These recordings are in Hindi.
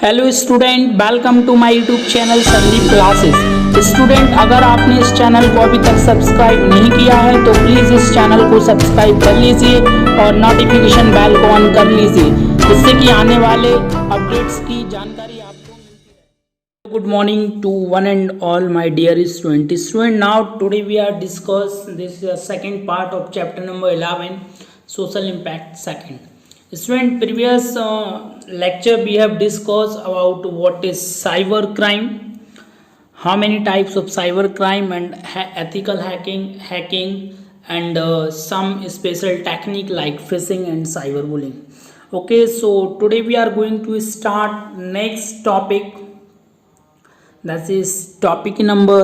Hello student, welcome to my YouTube channel Sandeep Classes. Student, अगर आपने इस चैनल को अभी तक सब्सक्राइब नहीं किया है तो प्लीज़ इस चैनल को सब्सक्राइब कर लीजिए और नोटिफिकेशन बेल को ऑन कर लीजिए, जिससे कि आने वाले अपडेट्स की जानकारी आपको मिलती रहे। Good morning to one and all my dear student. Now today we are discuss this second part of chapter number 11, social impact second. Student, previous lecture we have discussed about what is cyber crime, how many types of cyber crime and ethical hacking and some special technique like phishing and cyberbullying. Okay, so today we are going to start next topic, that is topic number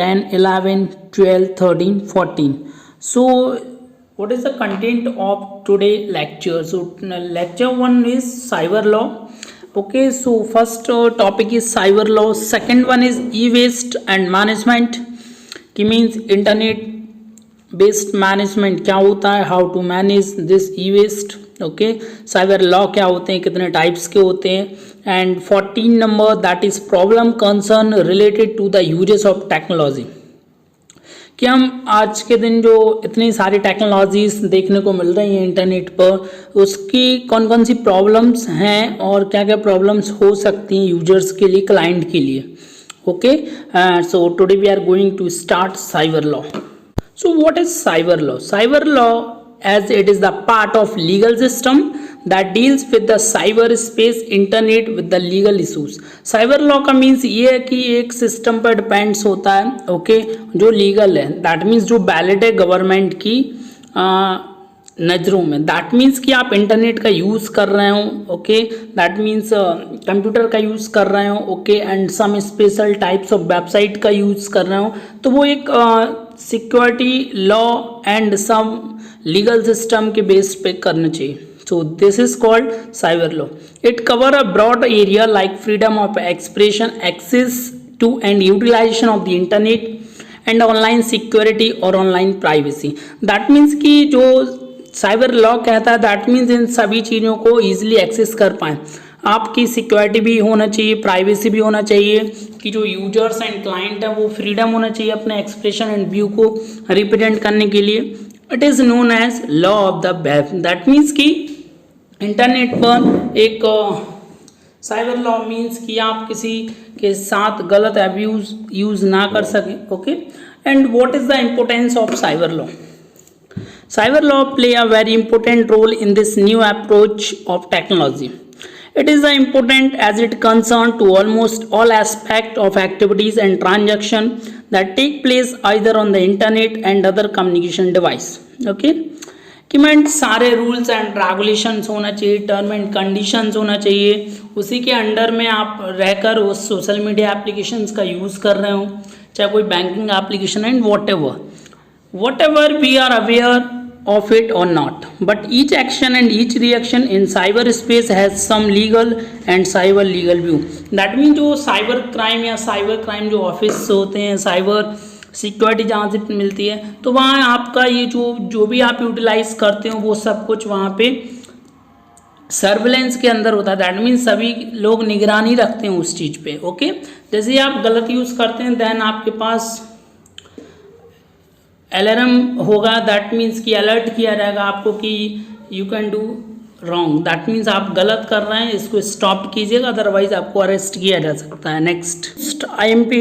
10, 11, 12, 13, 14. So what is the content of today lecture? So lecture 1 is cyber law. Okay, so first topic is cyber law, second one is e-waste and management, कि means internet based management क्या होता है, how to manage this e-waste. Okay, cyber law क्या होते हैं, कितने types के होते हैं, and 14 number that is problem concern related to the uses of technology, कि हम आज के दिन जो इतनी सारी टेक्नोलॉजीज देखने को मिल रही हैं इंटरनेट पर, उसकी कौन कौन सी प्रॉब्लम्स हैं और क्या क्या प्रॉब्लम्स हो सकती हैं यूजर्स के लिए, क्लाइंट के लिए. Okay, so today we are going to start cyber law. So what is cyber law? Cyber law as it is the part of legal system that deals with the cyber space internet with the legal issues. cyber law का मीन्स ये है कि एक सिस्टम पर डिपेंड्स होता है, ओके, जो लीगल है, दैट मीन्स जो वैलिड है गवर्नमेंट की नज़रों में. दैट मीन्स कि आप इंटरनेट का यूज़ कर रहे हो, ओके, दैट मीन्स कंप्यूटर का यूज़ कर रहे हो, okay, and some special types of website का यूज़ कर रहे हो, तो वो एक security law and some legal system के बेस पे करना चाहिए. So this is called cyber law. It cover a broad area like freedom of expression, access to and utilization of the internet and online security और ऑनलाइन प्राइवेसी. दैट मीन्स कि जो साइबर लॉ कहता है, दैट मीन्स इन सभी चीज़ों को ईजिली एक्सेस कर पाएँ. आपकी सिक्योरिटी भी होना चाहिए, प्राइवेसी भी होना चाहिए, कि जो यूजर्स एंड क्लाइंट है वो फ्रीडम होना चाहिए अपने एक्सप्रेशन एंड व्यू को रिप्रेजेंट करने के लिए. It is known as law of the web. That means कि इंटरनेट पर एक साइबर लॉ मीन्स कि आप किसी के साथ गलत अब्यूज यूज़ ना कर सकें. Okay, and what is the importance of cyber law? Cyber law play a very important role in this new approach of technology. It is important as it concerns to almost all aspects of activities and transactions that take place either on the internet and other communication device. Okay, कि मैं सारे रूल्स एंड रेगुलेशंस होना चाहिए, टर्म एंड कंडीशंस होना चाहिए, उसी के अंडर में आप रहकर उस सोशल मीडिया एप्लीकेशंस का यूज़ कर रहे हो, चाहे कोई banking application and whatever we are aware of it or not, but each action and each reaction in cyberspace has some legal and cyber legal view. That means जो साइबर क्राइम या साइबर क्राइम जो ऑफिस होते हैं, साइबर सिक्योरिटी जहाँ से मिलती है, तो वहाँ आपका ये जो भी आप यूटिलाइज करते हो वो सब कुछ वहाँ पे सर्विलेंस के अंदर होता है. दैट मीन्स सभी लोग निगरानी रखते हैं उस चीज़ पे. ओके, जैसे आप गलत यूज़ करते हैं देन आपके पास अलार्म होगा, दैट मीन्स कि अलर्ट किया जाएगा आपको कि you can do wrong. That means आप गलत कर रहे हैं, इसको स्टॉप कीजिएगा, अदरवाइज आपको अरेस्ट किया जा सकता है. Next IMP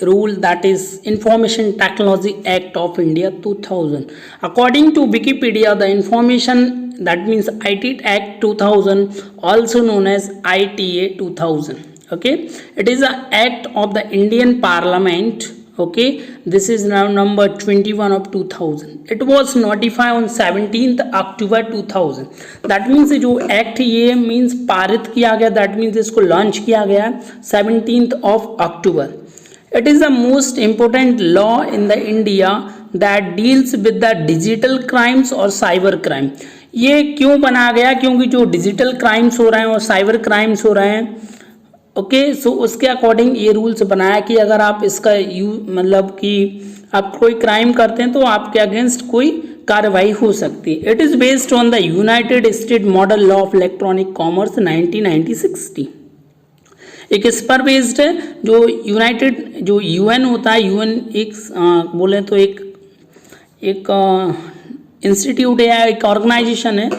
rule, that is information technology act of India 2000. According to Wikipedia, the information that means IT Act 2000, also known as ITA 2000. Okay, it is an act of the Indian Parliament. Okay, this is now number 21 of 2000. It was notified on 17th October 2000. That means जो एक्ट ये मीन्स पारित किया गया, दैट मीन्स इसको लॉन्च किया गया 17th of October. It is the most important law in the India that deals with the digital crimes और cyber crime. ये क्यों बना गया? क्योंकि जो डिजिटल क्राइम्स हो रहे हैं और साइबर क्राइम्स हो रहे हैं, ओके, सो उसके अकॉर्डिंग ये रूल्स बनाया कि अगर आप इसका मतलब कि आप कोई क्राइम करते हैं तो आपके अगेंस्ट कोई कार्रवाई हो सकती है. It is based on the United state model law of electronic commerce 1960. एक इस पर बेस्ड है, जो यूनाइटेड जो यूएन होता है, यूएन एक बोले तो एक इंस्टीट्यूट है, एक ऑर्गेनाइजेशन है,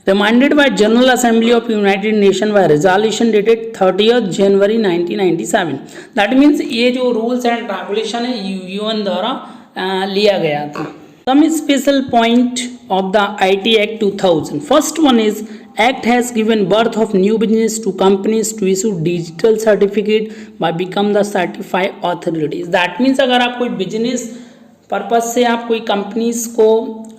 reminded bye general assembly of United nation by resolution dated 30 January 1997। That means ये जो रूल्स एंड रेगुलेशन है यूएन द्वारा लिया गया था। Some special point of the IT Act 2000. First one is Act has given birth of new business to companies to issue digital certificate by become the certified authorities. That means अगर आप कोई बिजनेस पर्पज से आप कोई कंपनीज को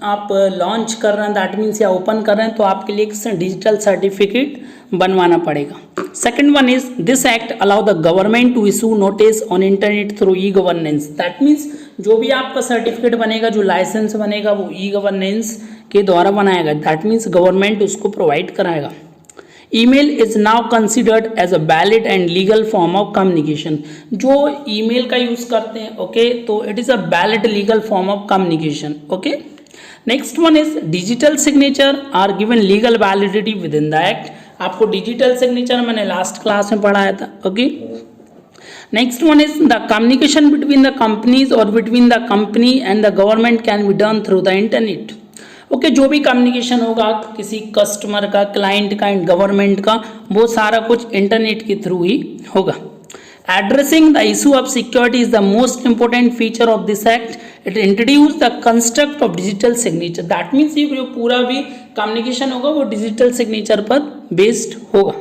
आप लॉन्च कर रहे हैं, दैट मीन्स या ओपन कर रहे हैं, तो आपके लिए एक डिजिटल सर्टिफिकेट बनवाना पड़ेगा। Second one is this act allow the government to issue notice on internet through e governance. That means जो भी आपका सर्टिफिकेट बनेगा, जो लाइसेंस बनेगा, वो ई गवर्नेंस के द्वारा बनाएगा। दैट मीन्स गवर्नमेंट उसको प्रोवाइड कराएगा। Email is now considered as a valid and legal form of communication. जो ईमेल का यूज करते हैं, ओके, तो it is a valid legal form of communication. Okay, next one is digital signature are given legal validity within the act. आपको डिजिटल सिग्नेचर मैंने लास्ट क्लास में पढ़ाया था। Okay, next one is the communication between the companies और between the company and the government can be done through the internet. Okay, जो भी कम्युनिकेशन होगा किसी कस्टमर का, क्लाइंट का एंड गवर्नमेंट का, वो सारा कुछ इंटरनेट के थ्रू ही होगा। Addressing the issue of security is the most important feature of this act. It introduce the construct of digital signature. That means ये जो पूरा भी कम्युनिकेशन होगा वो डिजिटल सिग्नेचर पर बेस्ड होगा।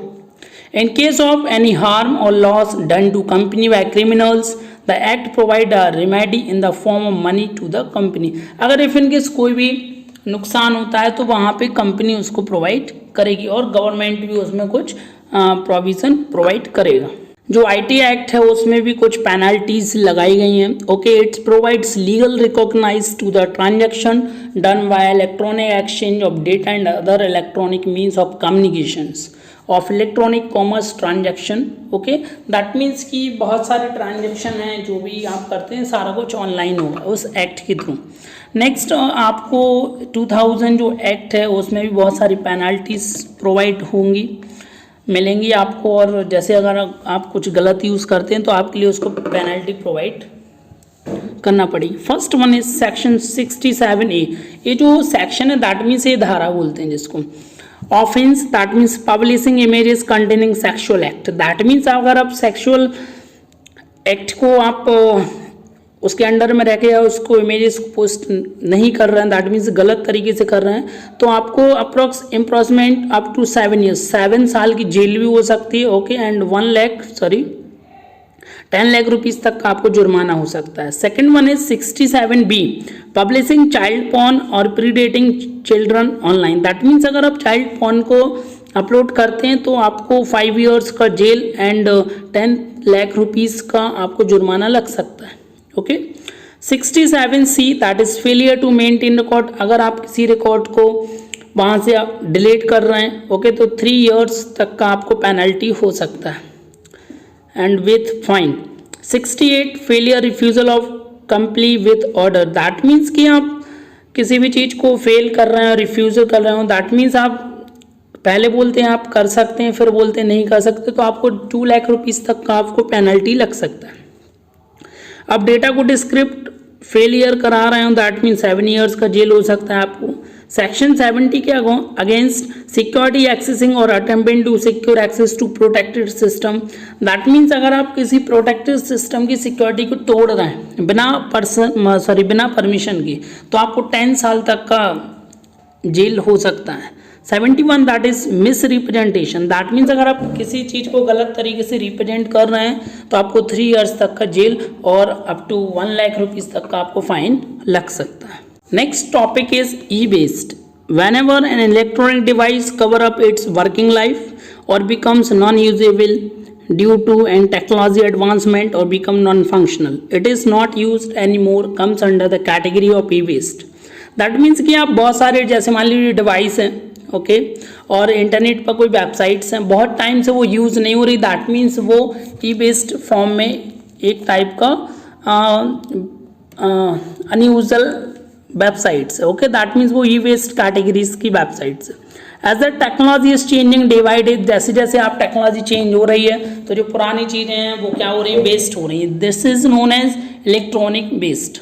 In case of any harm or loss done to company by criminals, the act provide a remedy in the form of money to the company. अगर if in case कोई भी नुकसान होता है तो वहाँ पे कंपनी उसको प्रोवाइड करेगी और गवर्नमेंट भी उसमें कुछ प्रोविज़न प्रोवाइड करेगा। जो आईटी एक्ट है उसमें भी कुछ पेनल्टीज लगाई गई हैं। Okay, it's provides legal recognize to the transaction done by electronic exchange of data and other electronic means of communications of electronic commerce transaction. Okay, that means कि बहुत सारे ट्रांजैक्शन हैं जो भी आप करते हैं सारा कुछ ऑनलाइन होगा उस एक्ट के थ्रू। नेक्स्ट आपको 2000 जो एक्ट है उसमें भी बहुत सारी पेनल्टीज प्रोवाइड होंगी, मिलेंगी आपको, और जैसे अगर आप कुछ गलत यूज़ करते हैं तो आपके लिए उसको पेनल्टी प्रोवाइड करना पड़ेगी। First one is section 67A। ये जो सेक्शन है दैट मीन्स ये धारा बोलते हैं जिसको। Offence that means publishing images containing sexual act. That means अगर आप सेक्सुअल एक्ट को आप उसके अंडर में रह के उसको इमेजेस पोस्ट नहीं कर रहे हैं, दैट मीन्स गलत तरीके से कर रहे हैं, तो आपको approx imprisonment up to 7 years 7 साल की जेल भी हो सकती है। ओके, एंड 10 लाख रुपीस तक का आपको जुर्माना हो सकता है। Second one is 67B publishing child porn और प्रीडेटिंग चिल्ड्रन ऑनलाइन। दैट मीन्स अगर आप चाइल्ड पॉर्न को अपलोड करते हैं तो आपको 5 ईयर्स का जेल एंड 10 लाख रुपीस का आपको जुर्माना लग सकता है। Okay, 67C that is failure to maintain record. अगर आप किसी रिकॉर्ड को वहाँ से आप डिलीट कर रहे हैं, ओके, तो 3 ईयर्स तक का आपको पेनल्टी हो सकता है and with fine. 68 failure refusal of comply with order. That means कि आप किसी भी चीज़ को फेल कर रहे हैं, रिफ्यूज़ल कर रहे हो, दैट मीन्स आप पहले बोलते हैं आप कर सकते हैं, फिर बोलते हैं नहीं कर सकते, तो आपको 2 लाख रुपीस तक का आपको पेनल्टी लग सकता है। अब डेटा को डिस्क्रिप्ट फेलियर करा रहे हो, दैट मीन 7 ईयर्स का जेल हो सकता है आपको। सेक्शन 70 के अगेंस्ट सिक्योरिटी एक्सेसिंग और attempting to secure access to protected system. That means अगर आप किसी प्रोटेक्टेड सिस्टम की सिक्योरिटी को तोड़ रहे हैं बिना परमिशन की, तो आपको 10 साल तक का जेल हो सकता है। 71 that is miss representation. That means अगर आप किसी चीज़ को गलत तरीके से रिप्रेजेंट कर रहे हैं तो आपको 3 ईयर्स तक का जेल और अप टू 1 लाख रुपीस तक का आपको फाइन लग सकता है। Next topic is e waste. whenever an electronic device cover up its working life or becomes non-usable due to an technology advancement or become non-functional, it is not used anymore, comes under the category of e-waste. That means कि आप बहुत सारे जैसे मान लीजिए डिवाइस हैं, ओके, और इंटरनेट पर कोई वेबसाइट्स हैं, बहुत टाइम से वो यूज़ नहीं हो रही, दैट मीन्स वो ई वेस्ट फॉर्म में एक टाइप का अनयूजल वेबसाइट्स है। ओके, दैट मीन्स वो ई वेस्ट कैटेगरीज की वेबसाइट्स है। As the technology is changing day by day, जैसे जैसे आप टेक्नोलॉजी चेंज हो रही है तो जो पुरानी चीज़ें हैं वो क्या हो रही है, वेस्ट हो रही हैं. This is known as electronic waste.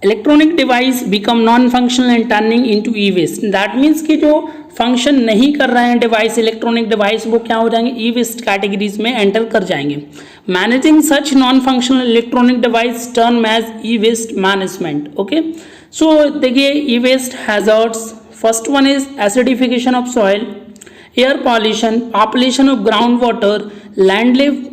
Electronic device become non functional and turning into e waste. That means कि जो फंक्शन नहीं कर रहे हैं डिवाइस, इलेक्ट्रॉनिक डिवाइस, वो क्या हो जाएंगे, ई वेस्ट कैटेगरीज में एंटर कर जाएंगे. Managing such non functional electronic device term as e waste management. Okay, so देखिए e waste hazards. First one is acidification of soil, air pollution, population of ground water, land live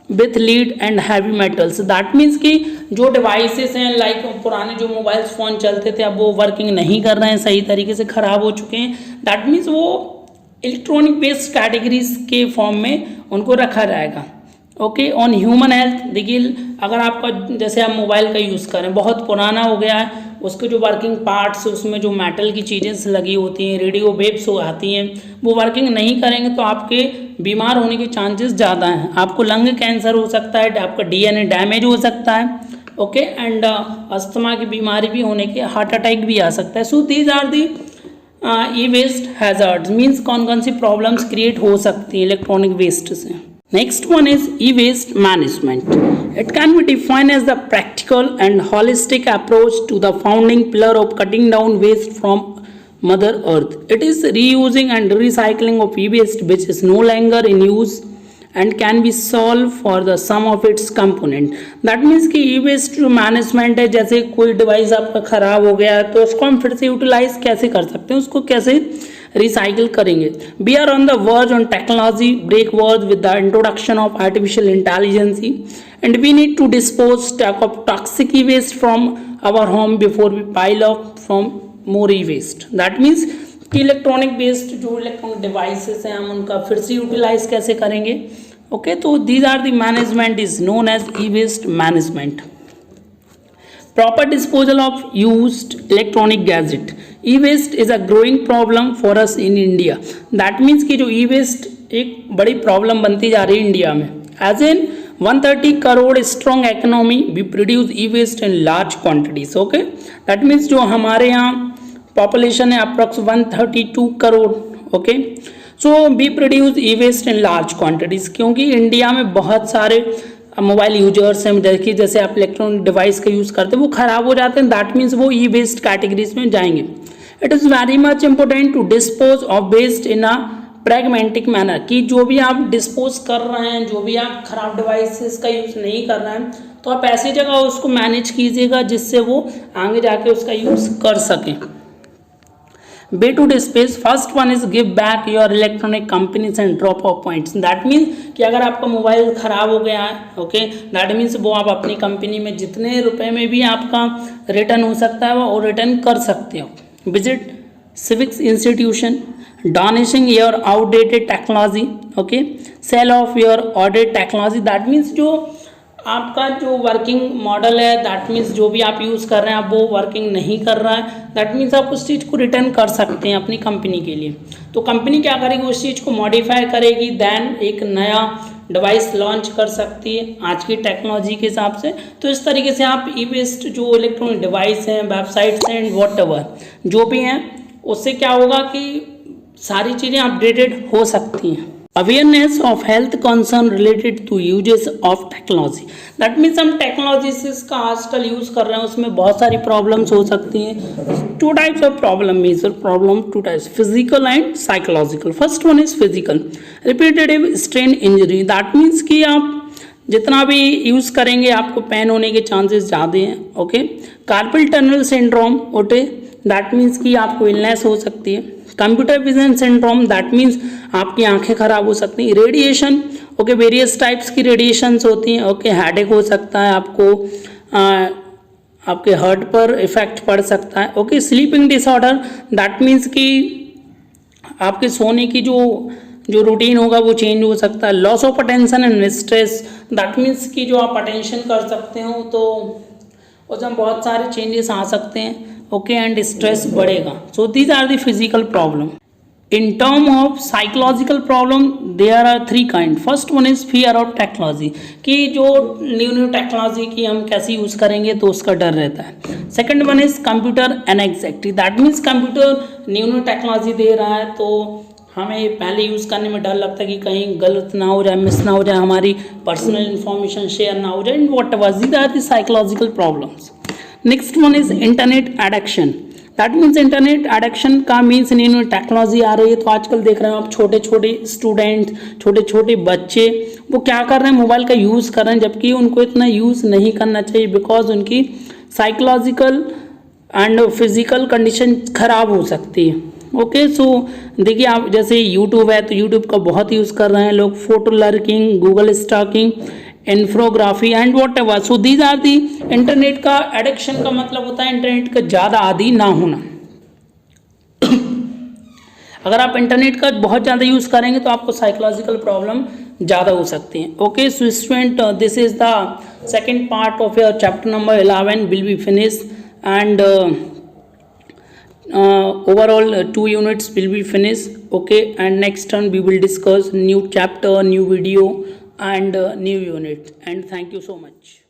with lead and heavy metals. That means कि जो डिवाइसेस हैं लाइक पुराने जो मोबाइल फ़ोन चलते थे अब वो वर्किंग नहीं कर रहे हैं, सही तरीके से ख़राब हो चुके हैं. दैट मीन्स वो इलेक्ट्रॉनिक वेस्ट कैटेगरीज के फॉर्म में उनको रखा जाएगा. ओके, ऑन ह्यूमन हेल्थ, देखिए अगर आपका जैसे आप मोबाइल का यूज़ करें, बहुत पुराना हो गया है, उसके जो वर्किंग पार्ट्स, उसमें जो मेटल की चीज़ें लगी होती हैं, रेडियो वेव्स आती हैं, वो वर्किंग नहीं करेंगे तो आपके बीमार होने के चांसेस ज़्यादा हैं. आपको लंग कैंसर हो सकता है, आपका डीएनए डैमेज हो सकता है. ओके, एंड अस्थमा की बीमारी भी होने के, हार्ट अटैक भी आ सकता है. So these are the e waste hazards. Means कौन कौन सी प्रॉब्लम्स क्रिएट हो सकती है इलेक्ट्रॉनिक वेस्ट से. Next one is e-waste management. It can be defined as the practical and holistic approach to the founding pillar of cutting down waste from Mother Earth. It is reusing and recycling of e-waste which is no longer in use and can be solved for the sum of its component. That means कि e-waste जो मैनेजमेंट है, जैसे कोई डिवाइस आपका ख़राब हो गया है तो उसको हम फिर से यूटिलाइज कैसे कर सकते हैं, उसको कैसे रिसाइकिल करेंगे. We are on the verge on technology break verge with the introduction of artificial intelligence and we need to dispose of toxic e waste from our home before we pile of from more e waste. That means कि इलेक्ट्रॉनिक वेस्ट जो इलेक्ट्रॉनिक डिवाइसेस हैं हम उनका फिर से यूटिलाइज कैसे करेंगे. ओके, तो these are the management is known as e waste management. Proper disposal of used electronic gadget. E-waste is a growing problem for us in India. That means कि जो e-waste एक बड़ी प्रॉब्लम बनती जा रही है इंडिया में. As in 130 crore strong economy, we produce e-waste in large quantities. Okay, that means जो हमारे यहाँ population है approx 132 crore. Okay, so we produce e-waste in large quantities क्योंकि इंडिया में बहुत सारे मोबाइल यूजर्स हैं. देखिए जैसे आप इलेक्ट्रॉनिक डिवाइस का यूज़ करते हैं वो ख़राब हो जाते हैं. दैट मीन्स वो ई वेस्ट कैटेगरीज में जाएंगे. It is very much important to dispose of waste in a pragmatic manner. कि जो भी आप डिस्पोज कर रहे हैं, जो भी आप ख़राब डिवाइसेस का यूज़ नहीं कर रहे हैं, तो आप ऐसी जगह उसको मैनेज कीजिएगा जिससे वो आगे जाके उसका यूज़ कर सकें. Way to dispose. First one is give back your electronic companies and drop off points. That means कि अगर आपका मोबाइल ख़राब हो गया है, ओके, दैट मीन्स वो आप अपनी कंपनी में जितने रुपए में भी आपका रिटर्न हो सकता है वो रिटर्न कर सकते हो. Visit civics institution, donation your outdated technology. Okay, sell off your outdated technology. That means जो आपका जो वर्किंग मॉडल है, दैट मीन्स जो भी आप यूज़ कर रहे हैं आप वो वर्किंग नहीं कर रहा है, दैट मीन्स आप उस चीज़ को रिटर्न कर सकते हैं अपनी कंपनी के लिए. तो कंपनी क्या करेगी, उस चीज़ को मॉडिफाई करेगी, देन एक नया डिवाइस लॉन्च कर सकती है आज की टेक्नोलॉजी के हिसाब से. तो इस तरीके से आप ई वेस्ट जो इलेक्ट्रॉनिक डिवाइस हैं, वेबसाइट्स हैं, वॉट एवर जो भी हैं, उससे क्या होगा कि सारी चीज़ें अपडेटेड हो सकती हैं. Awareness of health concern related to uses of technology. That means हम टेक्नोलॉजीज का आजकल यूज़ कर रहे हैं, उसमें बहुत सारी प्रॉब्लम्स हो सकती हैं. Two types of problem, major problem two types, physical and psychological. First one is physical, repetitive strain injury. That means कि आप जितना भी यूज़ करेंगे आपको पेन होने के चांसेस ज़्यादा हैं. Okay, carpal tunnel syndrome, okay, that means कि आपको इलनेस हो सकती है. Computer vision syndrome, that means आपकी आंखें खराब हो सकती हैं. रेडिएशन, ओके, वेरियस टाइप्स की रेडिएशंस होती हैं. ओके, हेडेक हो सकता है आपको, आपके हार्ट पर इफेक्ट पड़ सकता है. Okay, sleeping disorder, that means कि आपके सोने की जो रूटीन होगा वो चेंज हो सकता है. Loss of attention and stress, that means कि जो आप अटेंशन कर सकते हो तो उसमें बहुत सारे चेंजेस आ सकते हैं. ओके, एंड स्ट्रेस बढ़ेगा. So these are the physical problem. In term of psychological problem, there are three kind. First one is fear of technology, कि जो न्यू टेक्नोलॉजी की हम कैसे यूज़ करेंगे तो उसका डर रहता है. Second one is computer anxiety, that means computer new technology दे रहा है तो हमें पहले यूज़ करने में डर लगता है कि कहीं गलत ना हो जाए, मिस ना हो जाए, हमारी पर्सनल इन्फॉर्मेशन शेयर ना हो जाए, and whatever these are the psychological problems. Next one is internet addiction, that means internet addiction का मीन्स न्यू टेक्नोलॉजी आ रही है तो आजकल देख रहे हैं आप छोटे छोटे स्टूडेंट, छोटे छोटे बच्चे वो क्या कर रहे हैं, मोबाइल का यूज़ कर रहे हैं, जबकि उनको इतना यूज़ नहीं करना चाहिए बिकॉज उनकी साइकोलॉजिकल एंड फिजिकल कंडीशन खराब हो सकती है. ओके सो देखिए आप जैसे यूट्यूब है तो यूट्यूब का बहुत यूज़ कर रहे हैं लोग, photo lurking, Google stalking, infography and whatever. So these are the internet का एडिक्शन का मतलब होता है इंटरनेट का ज़्यादा आदी ना होना. अगर आप इंटरनेट का बहुत ज़्यादा यूज़ करेंगे तो आपको साइकोलॉजिकल प्रॉब्लम ज़्यादा हो सकती हैं. Okay so student, this is the second part of your chapter number 11 will be finish and overall 2 units will be finished. Okay, and next turn we will discuss new chapter, new video and new unit. And thank you so much.